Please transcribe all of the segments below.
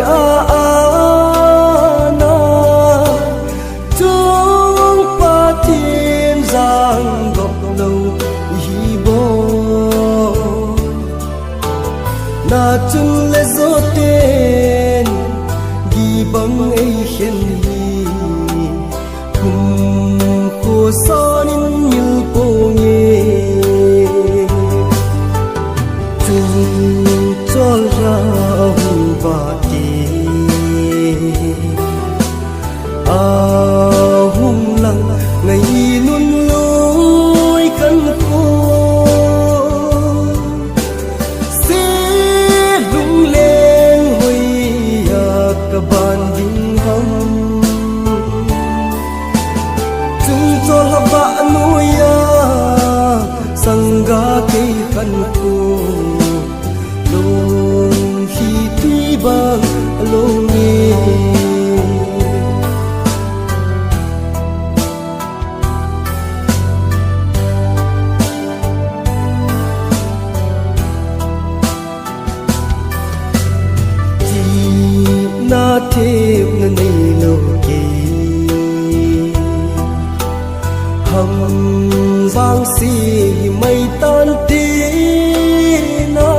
mai na chung pa thiên giang gọc lâu hi bo na chung le zo ten gi bang ai khen hi kum ko sonin mil po nge chung chol ra hung ba ti hung lang ngày nun lối căn cô sẽ lung lên huy cả bàn vinh hâm chung cho là bạn nuôi sang ga cây căn cô lung khi tuy bang lung nghe na thêm na nei lo ki hầm vang si mây tan ti na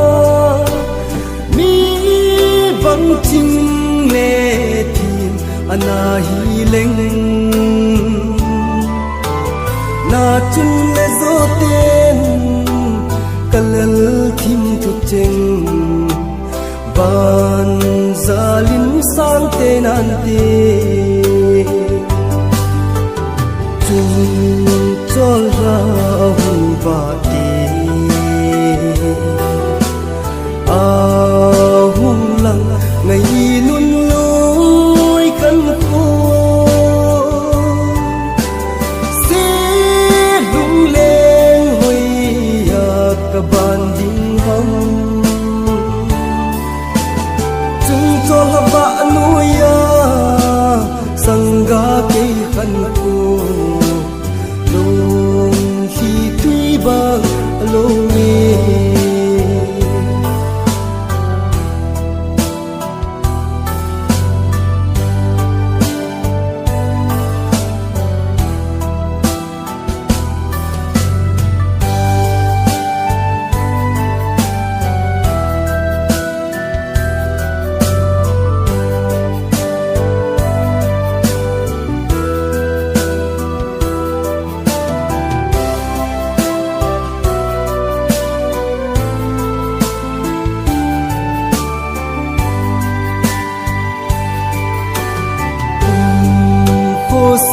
mi vẫn chim lệ thiên ana hi leng na chun le zo ten kalal thim tu cheng ban zalin sang te nan te chung chol ra hung ba te hung lang ngày nun lối căn cô sẽ lung lên huy cả bàn dinh hâm cho là bạn nuôi sang ga cây khăn cô lung khi tuy bang lung nghe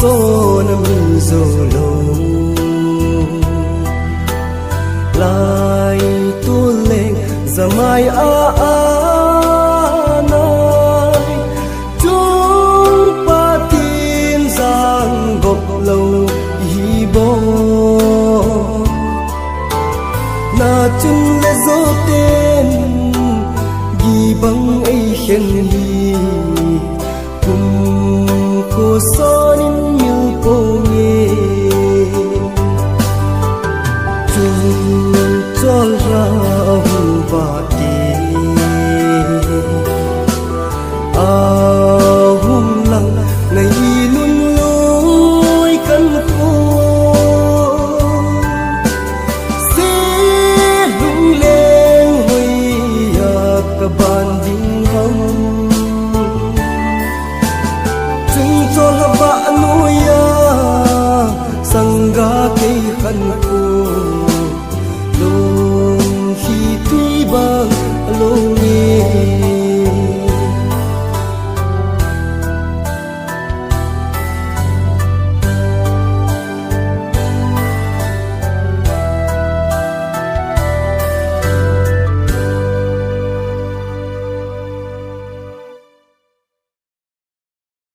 so na mi zo lo lai tu leng zamai nai chung pa tin giang gop lâu hi bo na chung le zo ten gi bang ai khen hi kum ko sonin mil po nge chung chol ra